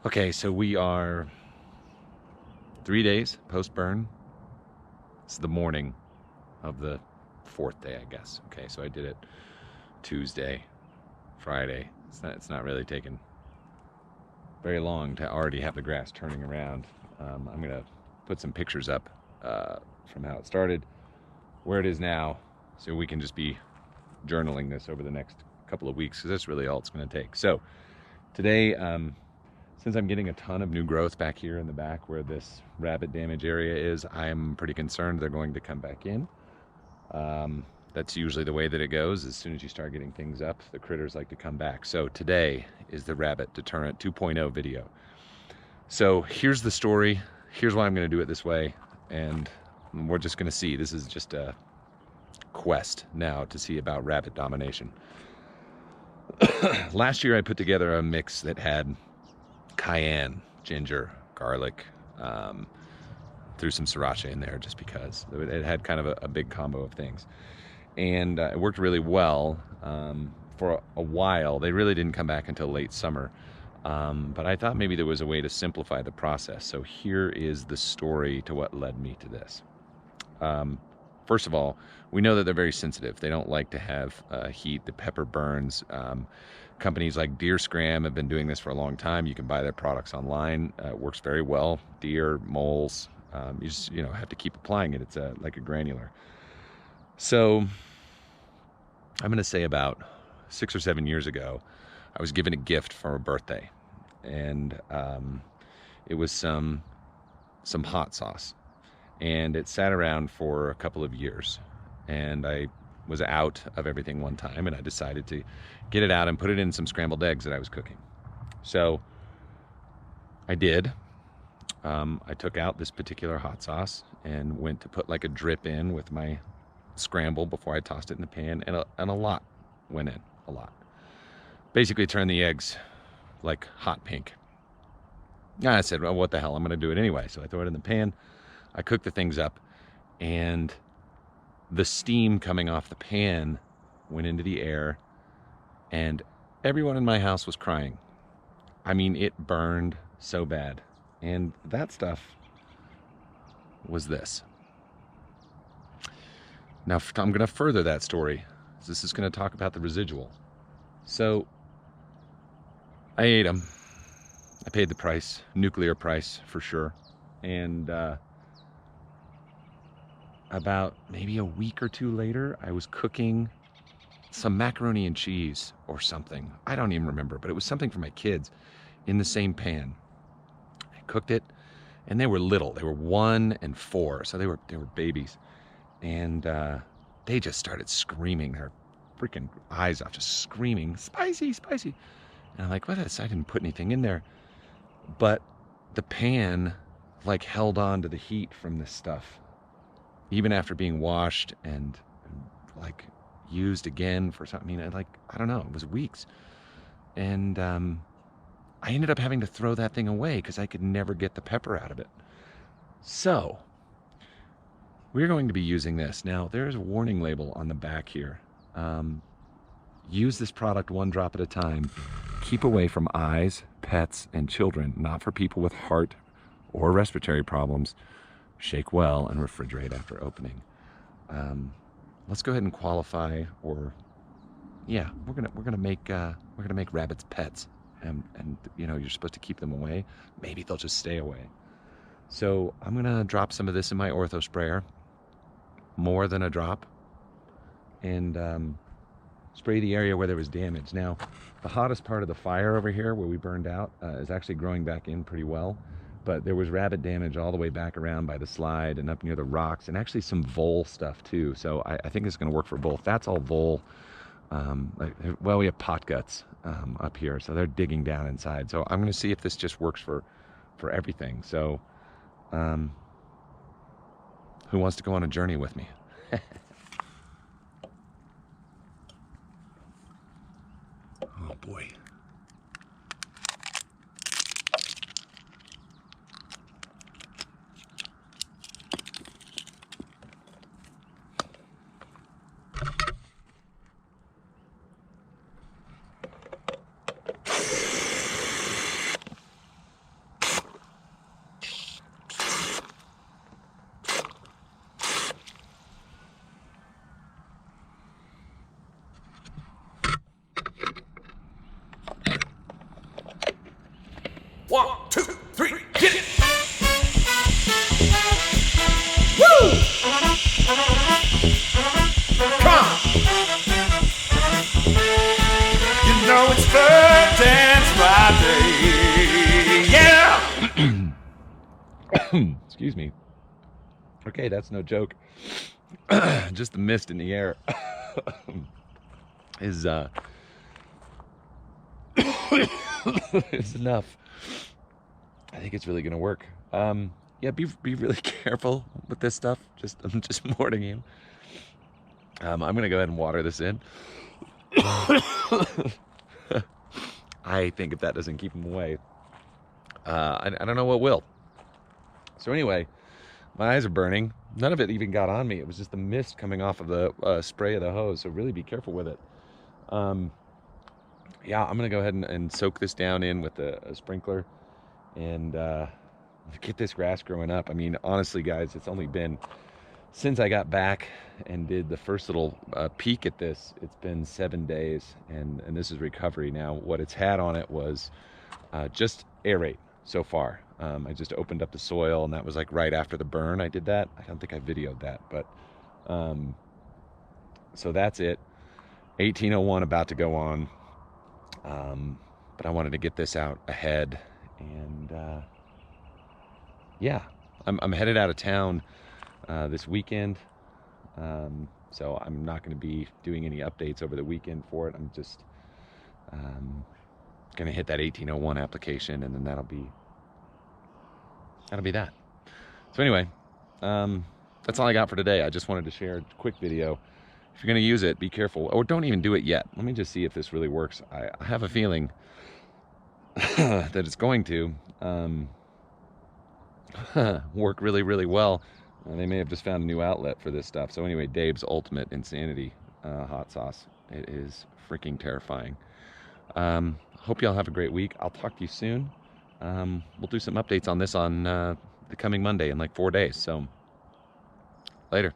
Okay, so we are 3 days post-burn. It's the morning of the 4th day, I guess. Okay, so I did it Tuesday, Friday. It's not really taken very long to already have the grass turning around. I'm gonna put some pictures up from how it started, where it is now, so we can just be journaling this over the next couple of weeks, because that's really all it's gonna take. So today, since I'm getting a ton of new growth back here in the back where this rabbit damage area is, I'm pretty concerned they're going to come back in. That's usually the way that it goes. As soon as you start getting things up, the critters like to come back. So today is the Rabbit Deterrent 2.0 video. So here's the story. Here's why I'm going to do it this way. And we're just going to see. This is just a quest now to see about rabbit domination. Last year I put together a mix that had cayenne, ginger, garlic, threw some sriracha in there just because it had kind of a big combo of things, and it worked really well for a while. They really didn't come back until late summer, but I thought maybe there was a way to simplify the process. So here is the story to what led me to this. First of all, we know that they're very sensitive. They don't like to have heat. The pepper burns. Companies like Deer Scram have been doing this for a long time. You can buy their products online. It works very well. Deer, moles. You just have to keep applying it. It's like a granular. So I'm going to say about 6 or 7 years ago, I was given a gift for a birthday, and it was some hot sauce. And it sat around for a couple of years, and I was out of everything one time, and I decided to get it out and put it in some scrambled eggs that I was cooking. So I did. I took out this particular hot sauce and went to put like a drip in with my scramble before I tossed it in the pan, and a lot went in, a lot. Basically turned the eggs like hot pink. I said, well, what the hell, I'm gonna do it anyway. So I throw it in the pan. I cooked the things up, and the steam coming off the pan went into the air, and everyone in my house was crying. I mean, it burned so bad. And that stuff was this. Now, I'm going to further that story. This is going to talk about the residual. So I ate them. I paid the price, nuclear price for sure. And about maybe a week or two later, I was cooking some macaroni and cheese or something. I don't even remember, but it was something for my kids in the same pan. I cooked it, and they were little. They were 1 and 4, so they were babies. And they just started screaming their freaking eyes off, just screaming, spicy, spicy. And I'm like, what is this? I didn't put anything in there. But the pan like held on to the heat from this stuff, even after being washed and like used again for something. I mean, I don't know, it was weeks. And I ended up having to throw that thing away because I could never get the pepper out of it. So we're going to be using this. Now, there's a warning label on the back here. Use this product 1 drop at a time. Keep away from eyes, pets, and children, not for people with heart or respiratory problems. Shake well and refrigerate after opening. Let's go ahead and qualify, or yeah, we're gonna make rabbits pets, and you're supposed to keep them away. Maybe they'll just stay away. So I'm gonna drop some of this in my ortho sprayer, more than a drop, and spray the area where there was damage. Now, the hottest part of the fire over here, where we burned out, is actually growing back in pretty well. But there was rabbit damage all the way back around by the slide and up near the rocks, and actually some vole stuff too. So I think it's going to work for both. That's all vole. Well, we have pot guts up here, so they're digging down inside. So I'm going to see if this just works for everything. So who wants to go on a journey with me? Oh boy. 1, 2, 3, get it! Woo! Come on! You know it's Fur Dance Friday, yeah! Excuse me. Okay, that's no joke. Just the mist in the air is is enough. I think it's really gonna work. Yeah, be really careful with this stuff. I'm just warning you. I'm gonna go ahead and water this in. I think if that doesn't keep them away, I don't know what will. So anyway, my eyes are burning. None of it even got on me. It was just the mist coming off of the spray of the hose. So really be careful with it. Yeah, I'm gonna go ahead and soak this down in with a sprinkler and get this grass growing up. I mean, honestly, guys, it's only been since I got back and did the first little peek at this. It's been 7 days, and this is recovery. Now, what it's had on it was just aerate so far. I just opened up the soil, and that was like right after the burn. I did that. I don't think I videoed that, but so that's it. 1801 about to go on, but I wanted to get this out ahead, and yeah, I'm headed out of town this weekend, so I'm not going to be doing any updates over the weekend for it. I'm just going to hit that 1801 application, and then that'll be that. So anyway, that's all I got for today. I just wanted to share a quick video. If you're going to use it, be careful, or don't even do it yet. Let me just see if this really works. I have a feeling that it's going to work really, really well. They may have just found a new outlet for this stuff. So anyway, Dave's Ultimate Insanity hot sauce. It is freaking terrifying. Hope y'all have a great week. I'll talk to you soon. We'll do some updates on this on the coming Monday in like 4 days. So later.